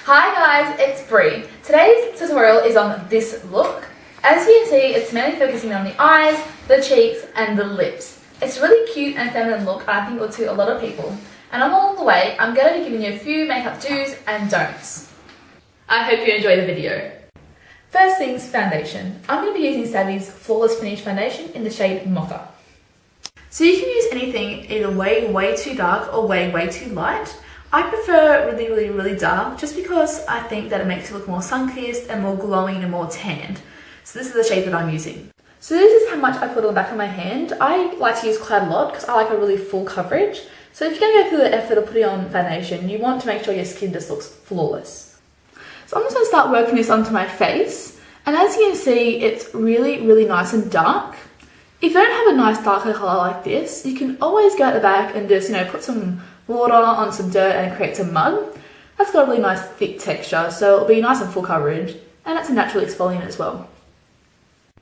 Hi guys, it's Brie. Today's tutorial is on this look. As you can see, it's mainly focusing on the eyes, the cheeks and the lips. It's a really cute and feminine look and I think it will suit a lot of people. And along the way, I'm going to be giving you a few makeup do's and don'ts. I hope you enjoy the video. First things, foundation. I'm going to be using Savvy's Flawless Finish Foundation in the shade Mocha. So you can use anything either way too dark or way too light. I prefer really dark just because I think that it makes it look more sun-kissed and more glowing and more tanned. So this is the shade that I'm using. So this is how much I put on the back of my hand. I like to use quite a lot because I like a really full coverage. So if you're going to go through the effort of putting on foundation, you want to make sure your skin just looks flawless. So I'm just going to start working this onto my face. And as you can see, it's really nice and dark. If you don't have a nice darker colour like this, you can always go at the back and just, put some water on some dirt and create some mud. That's got a really nice thick texture, so it'll be nice and full coverage, and it's a natural exfoliant as well.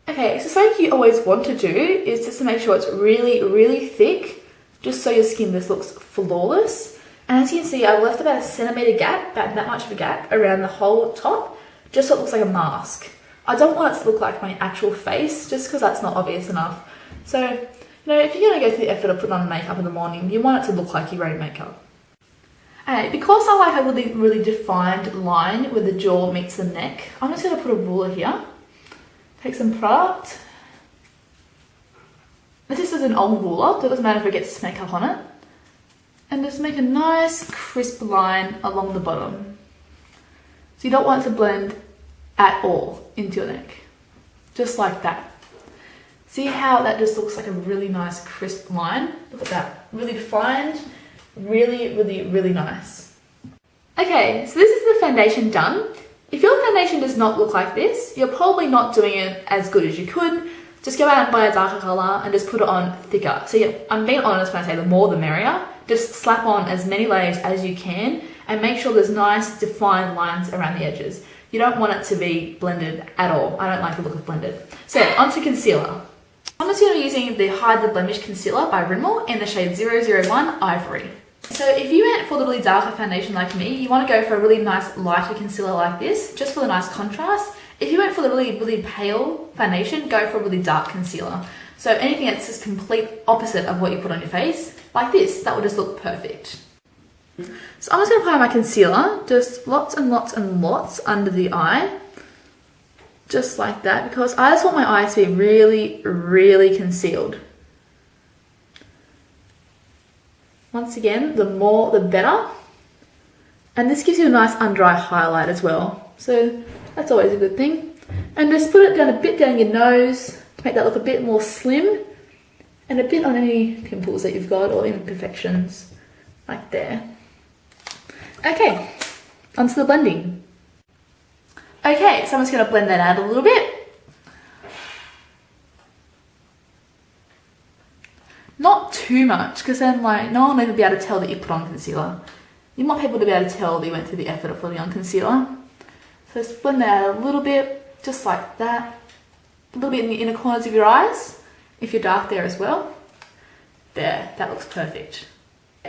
Okay, so something you always want to do is just to make sure it's really thick, just so your skin just looks flawless. And as you can see, I left about a centimetre gap, about that much of a gap, around the whole top, just so it looks like a mask. I don't want it to look like my actual face, just because that's not obvious enough. So, if you're going to go through the effort of putting on makeup in the morning, you want it to look like you're wearing makeup. Alright, because I like a really defined line where the jaw meets the neck, I'm just going to put a ruler here. Take some product. This is an old ruler, so it doesn't matter if it gets makeup on it. And just make a nice crisp line along the bottom. So you don't want it to blend at all into your neck. Just like that. See how that just looks like a really nice crisp line? Look at that. Really defined. Really nice. Okay, so this is the foundation done. If your foundation does not look like this, you're probably not doing it as good as you could. Just go out and buy a darker colour and just put it on thicker. So yeah, I'm being honest when I say the more the merrier. Just slap on as many layers as you can and make sure there's nice defined lines around the edges. You don't want it to be blended at all. I don't like the look of blended. So onto concealer. I'm just going to be using the Hide the Blemish Concealer by Rimmel in the shade 001 Ivory. So if you went for the really darker foundation like me, you want to go for a really nice lighter concealer like this, just for the nice contrast. If you went for the really pale foundation, go for a really dark concealer. So anything that's just complete opposite of what you put on your face, like this, that would just look perfect. So I'm just going to apply my concealer, just lots and lots under the eye. Just like that, because I just want my eyes to be really concealed. Once again, the more the better. And this gives you a nice under eye highlight as well. So that's always a good thing. And just put it down a bit down your nose to make that look a bit more slim. And a bit on any pimples that you've got or imperfections, like there. Okay, onto the blending. Okay, so I'm just going to blend that out a little bit. Not too much, because then no one will be able to tell that you put on concealer. You want people to be able to tell that you went through the effort of putting on concealer. So just blend that out a little bit, just like that. A little bit in the inner corners of your eyes, if you're dark there as well. There, that looks perfect.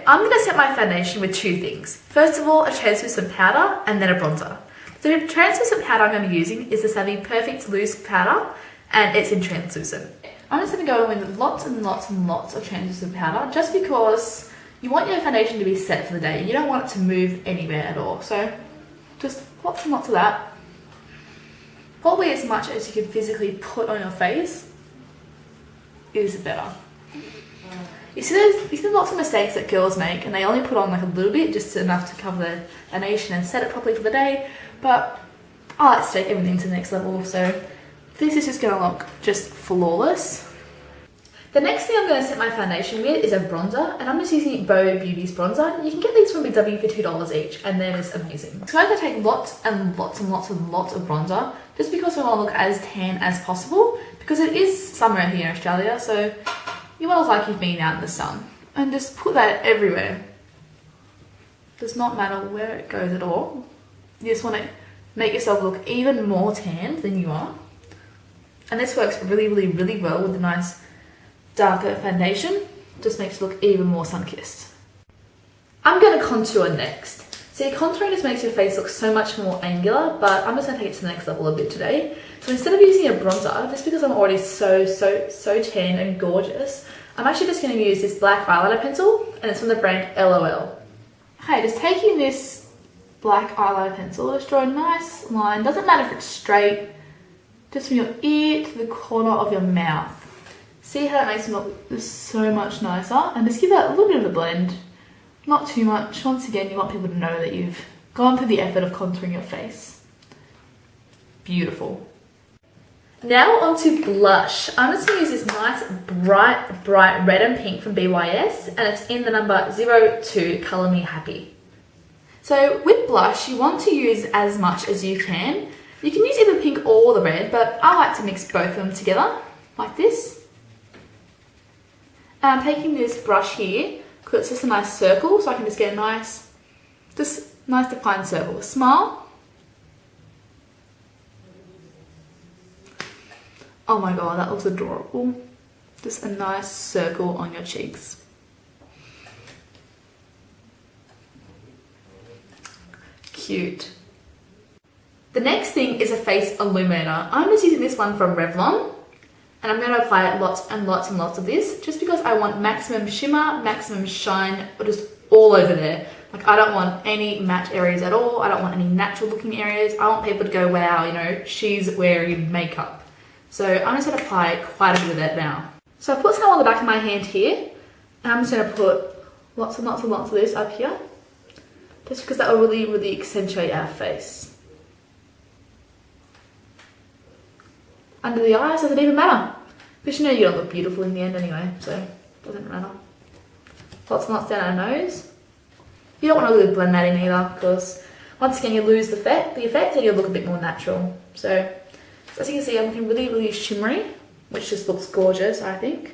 I'm going to set my foundation with two things. First of all, a translucent powder and then a bronzer. The translucent powder I'm going to be using is the Savvy Perfect Loose Powder, and it's in translucent. I'm just going to go in with lots and lots of translucent powder, just because you want your foundation to be set for the day. You don't want it to move anywhere at all. So just lots and lots of that. Probably as much as you can physically put on your face is better. You see lots of mistakes that girls make, and they only put on a little bit, just enough to cover the foundation and set it properly for the day. But I like to take everything to the next level, so this is just going to look just flawless. The next thing I'm going to set my foundation with is a bronzer, and I'm just using Bow Beauty's bronzer. You can get these from Big W for $2 each, and they're just amazing. So I'm going to take lots of bronzer, just because I want to look as tan as possible, because it is summer here in Australia, so you want to look like you've been out in the sun. And just put that everywhere. Does not matter where it goes at all. You just want to make yourself look even more tanned than you are. And this works really well with a nice darker foundation. Just makes it look even more sun-kissed. I'm going to contour next. So See, contouring just makes your face look so much more angular, but I'm just going to take it to the next level a bit today. So instead of using a bronzer, just because I'm already so tan and gorgeous, I'm actually just going to use this black eyeliner pencil, and it's from the brand LOL. Okay, just taking this black eyeliner pencil, just draw a nice line. Doesn't matter if it's straight, just from your ear to the corner of your mouth. See how it makes them look so much nicer, and just give that a little bit of a blend. Not too much. Once again, you want people to know that you've gone through the effort of contouring your face. Beautiful. Now onto blush. I'm just going to use this nice bright red and pink from BYS, and it's in the number 02 Colour Me Happy. So with blush, you want to use as much as you can. You can use either pink or the red, but I like to mix both of them together, like this. And I'm taking this brush here, because it's just a nice circle, so I can just get a nice defined circle. Smile. Oh my god, that looks adorable. Just a nice circle on your cheeks. Cute. The next thing is a face illuminator. I'm just using this one from Revlon. And I'm going to apply lots and lots and lots of this, just because I want maximum shimmer, maximum shine, just all over there. Like, I don't want any matte areas at all. I don't want any natural looking areas. I want people to go, wow, you know, she's wearing makeup. So I'm just going to apply quite a bit of that now. So I put some on the back of my hand here, and I'm just going to put lots and lots and lots of this up here, just because that will really accentuate our face. Under the eyes, doesn't even matter. Because you know you're gonna look beautiful in the end anyway, so it doesn't matter. Lots and lots down our nose. You don't want to really blend that in either, because once again you lose the effect and you'll look a bit more natural. So as you can see, I'm looking really shimmery, which just looks gorgeous, I think.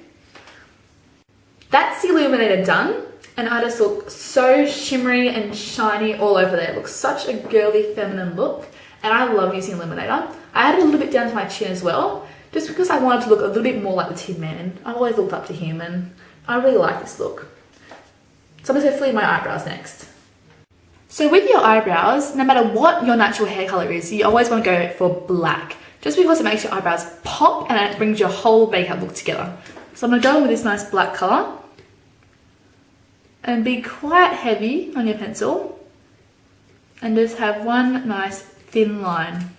That's the illuminator done, and I just look so shimmery and shiny all over there. It looks such a girly, feminine look, and I love using illuminator. I added a little bit down to my chin as well, just because I wanted to look a little bit more like the Tin Man. I always looked up to him, and I really like this look. So I'm just going to fill in my eyebrows next. So with your eyebrows, no matter what your natural hair colour is, you always want to go for black, just because it makes your eyebrows pop and it brings your whole makeup look together. So I'm going to go in with this nice black colour, and be quite heavy on your pencil, and just have one nice thin line.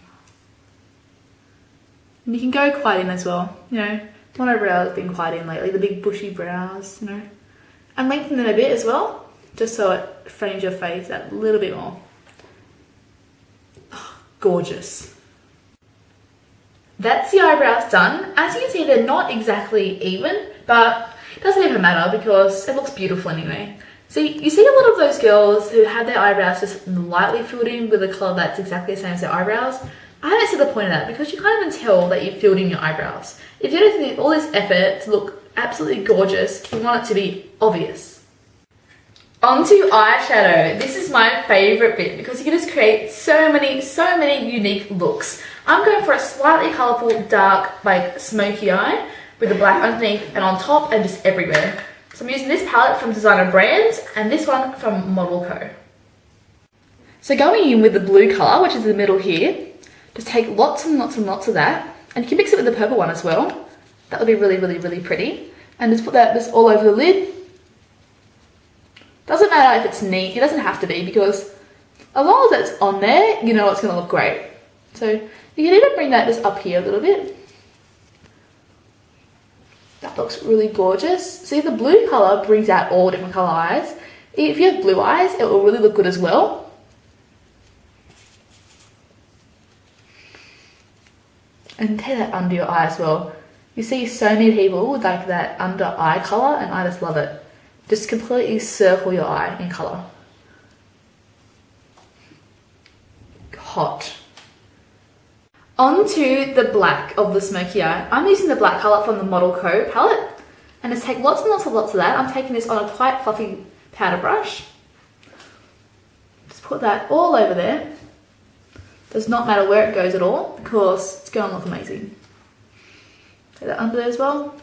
And you can go quite in as well, you know. My brows have been quite in lately, the big bushy brows, you know. And lengthen them a bit as well, just so it frames your face a little bit more. Oh, gorgeous. That's the eyebrows done. As you can see, they're not exactly even, but it doesn't even matter because it looks beautiful anyway. See, you see a lot of those girls who have their eyebrows just lightly filled in with a colour that's exactly the same as their eyebrows. I don't see the point of that, because you can't even tell that you've filled in your eyebrows. If you don't do all this effort to look absolutely gorgeous, you want it to be obvious. Onto eyeshadow. This is my favourite bit because you can just create so many unique looks. I'm going for a slightly colourful, dark, like smoky eye with the black underneath and on top and just everywhere. So I'm using this palette from Designer Brands and this one from Model Co. So going in with the blue colour, which is in the middle here, just take lots and lots and lots of that, and you can mix it with the purple one as well. That would be really pretty. And just put that just all over the lid. Doesn't matter if it's neat, it doesn't have to be, because as long as it's on there, you know it's going to look great. So you can even bring that just up here a little bit. That looks really gorgeous. See, the blue colour brings out all different colour eyes. If you have blue eyes, it will really look good as well. And take that under your eye as well. You see so many people with like that under eye colour, and I just love it. Just completely circle your eye in colour. Hot. Onto the black of the smoky eye. I'm using the black colour from the Model Co palette. And just take lots and lots and lots of that. I'm taking this on a quite fluffy powder brush. Just put that all over there. Does not matter where it goes at all, because it's going to look amazing. Take that under there as well.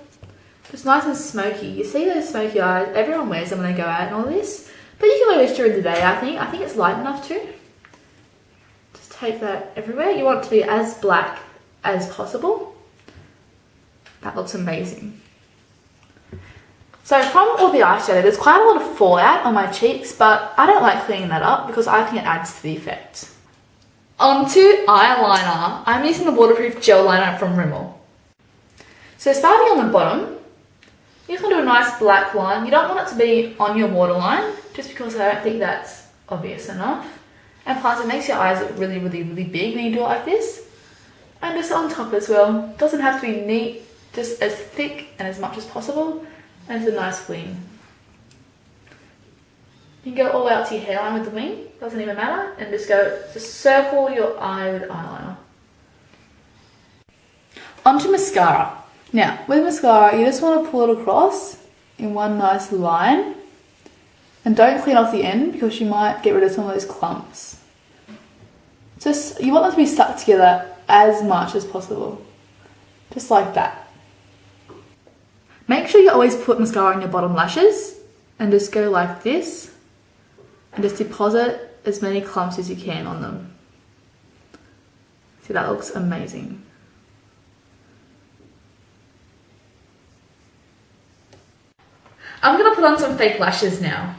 Just nice and smoky. You see those smoky eyes, everyone wears them when they go out and all this, But you can wear this during the day, I think. I think it's light enough too. Just take that everywhere. You want it to be as black as possible. That looks amazing. So from all the eyeshadow, there's quite a lot of fallout on my cheeks, but I don't like cleaning that up because I think it adds to the effect. Onto eyeliner. I'm using the waterproof gel liner from Rimmel. So starting on the bottom, you just want to do a nice black line. You don't want it to be on your waterline, just because I don't think that's obvious enough. And plus it makes your eyes look really, really, really big when you do it like this. And just on top as well. It doesn't have to be neat, just as thick and as much as possible. And it's a nice wing. You can go all the way up to your hairline with the wing, doesn't even matter, and just circle your eye with eyeliner. Onto mascara. Now, with mascara, you just want to pull it across in one nice line, and don't clean off the end because you might get rid of some of those clumps. You want them to be stuck together as much as possible, just like that. Make sure you always put mascara on your bottom lashes and just go like this and just deposit as many clumps as you can on them. See, that looks amazing. I'm going to put on some fake lashes now.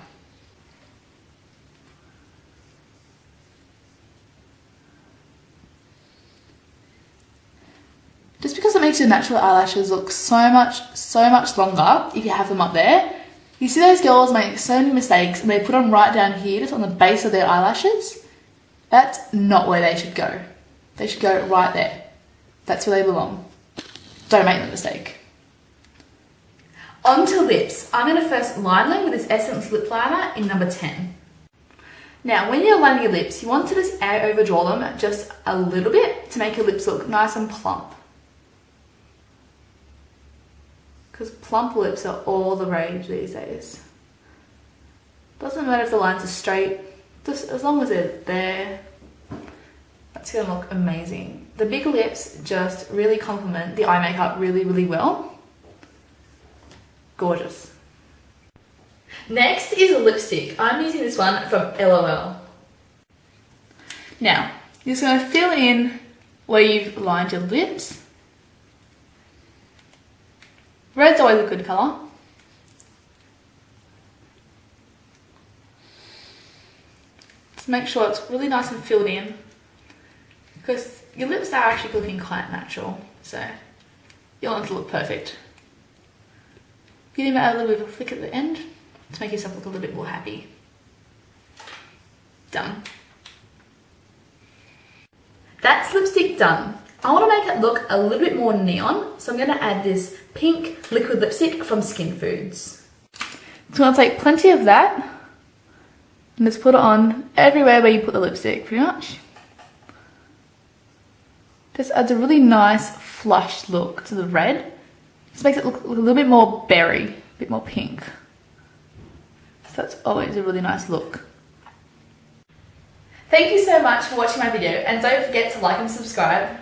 Just because it makes your natural eyelashes look so much longer if you have them up there. You see those girls make so many mistakes and they put them right down here, just on the base of their eyelashes. That's not where they should go. They should go right there. That's where they belong. Don't make that mistake. On to lips. I'm going to first line them with this Essence lip liner in number 10. Now, when you're lining your lips, you want to just overdraw them just a little bit to make your lips look nice and plump. Because plump lips are all the rage these days. Doesn't matter if the lines are straight, just as long as they're there, that's going to look amazing. The big lips just really complement the eye makeup really, really well. Gorgeous. Next is a lipstick. I'm using this one from LOL. Now, you're just going to fill in where you've lined your lips. Red's always a good colour. Just make sure it's really nice and filled in, because your lips are actually looking quite natural, so you want them to look perfect. Give them a little bit of a flick at the end to make yourself look a little bit more happy. Done. That's lipstick done. I want to make it look a little bit more neon, so I'm going to add this pink liquid lipstick from Skin Foods. So I'm going to take plenty of that and just put it on everywhere where you put the lipstick, pretty much. Just adds a really nice flushed look to the red. Just makes it look a little bit more berry, a bit more pink. So that's always a really nice look. Thank you so much for watching my video, and don't forget to like and subscribe.